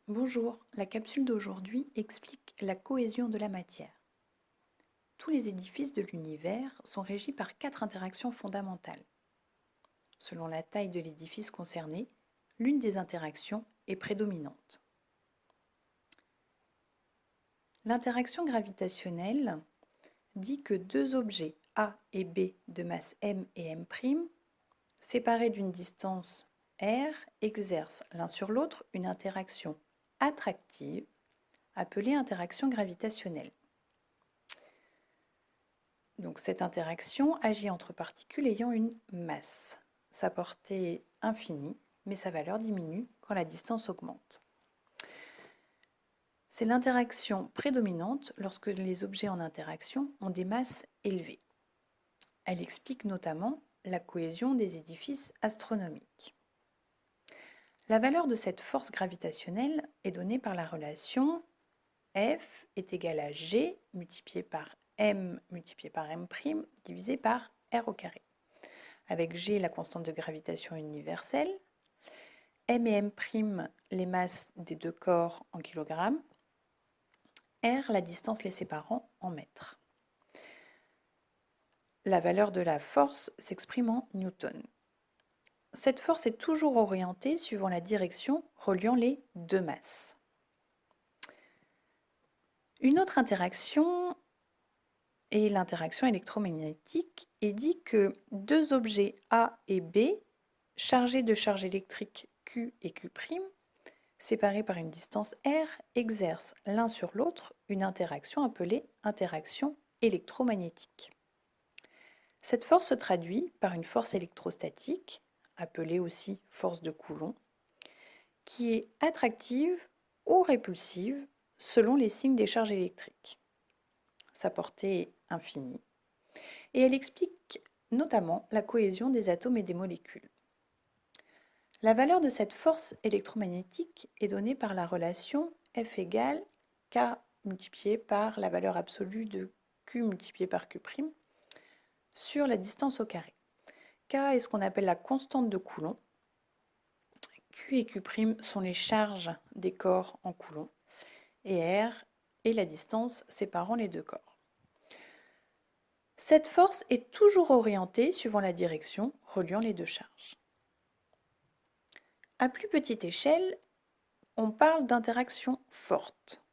Bonjour, la capsule d'aujourd'hui explique la cohésion de la matière. Tous les édifices de l'univers sont régis par 4 interactions fondamentales. Selon la taille de l'édifice concerné, l'une des interactions est prédominante. L'interaction gravitationnelle dit que deux objets A et B de masse m et m', séparés d'une distance r, exercent l'un sur l'autre une interaction attractive appelée interaction gravitationnelle. Donc cette interaction agit entre particules ayant une masse. Sa portée est infinie, mais sa valeur diminue quand la distance augmente. C'est l'interaction prédominante lorsque les objets en interaction ont des masses élevées. Elle explique notamment la cohésion des édifices astronomiques. La valeur de cette force gravitationnelle est donnée par la relation F est égal à G multiplié par M multiplié par M' divisé par R au carré. Avec G la constante de gravitation universelle, M et M' les masses des deux corps en kilogrammes, R la distance les séparant en mètres. La valeur de la force s'exprime en newton. Cette force est toujours orientée suivant la direction reliant les deux masses. Une autre interaction est l'interaction électromagnétique et dit que deux objets A et B, chargés de charges électriques Q et Q', séparés par une distance r, exercent l'un sur l'autre une interaction appelée interaction électromagnétique. Cette force se traduit par une force électrostatique, appelée aussi force de Coulomb, qui est attractive ou répulsive selon les signes des charges électriques. Sa portée est infinie et elle explique notamment la cohésion des atomes et des molécules. La valeur de cette force électromagnétique est donnée par la relation F égale K multiplié par la valeur absolue de Q multiplié par Q' sur la distance au carré. K est ce qu'on appelle la constante de Coulomb. Q et Q' sont les charges des corps en Coulomb et R est la distance séparant les deux corps. Cette force est toujours orientée suivant la direction reliant les deux charges. À plus petite échelle, on parle d'interaction forte.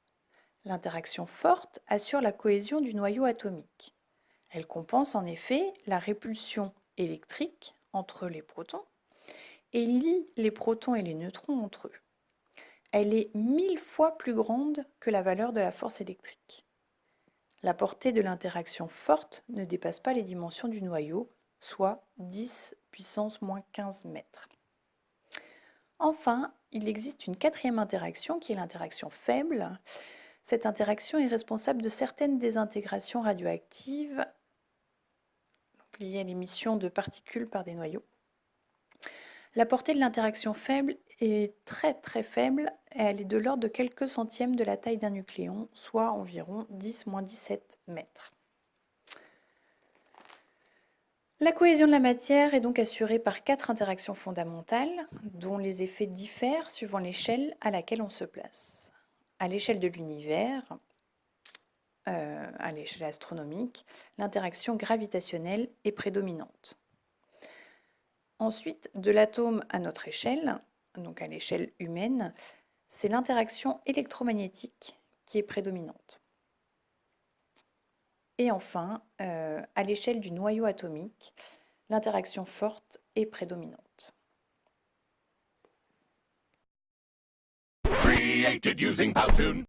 L'interaction forte assure la cohésion du noyau atomique. Elle compense en effet la répulsion électrique entre les protons et lie les protons et les neutrons entre eux. Elle est 1000 fois plus grande que la valeur de la force électrique. La portée de l'interaction forte ne dépasse pas les dimensions du noyau, soit 10 puissance moins 15 mètres. Enfin, il existe une quatrième interaction qui est l'interaction faible. Cette interaction est responsable de certaines désintégrations radioactives liées à l'émission de particules par des noyaux. La portée de l'interaction faible est très faible, et elle est de l'ordre de quelques centièmes de la taille d'un nucléon, soit environ 10-17 mètres. La cohésion de la matière est donc assurée par 4 interactions fondamentales, dont les effets diffèrent suivant l'échelle à laquelle on se place. À l'échelle de l'univers, à l'échelle astronomique, l'interaction gravitationnelle est prédominante. Ensuite, de l'atome à notre échelle, donc à l'échelle humaine, c'est l'interaction électromagnétique qui est prédominante. Et enfin, à l'échelle du noyau atomique, l'interaction forte est prédominante. Created using Powtoon.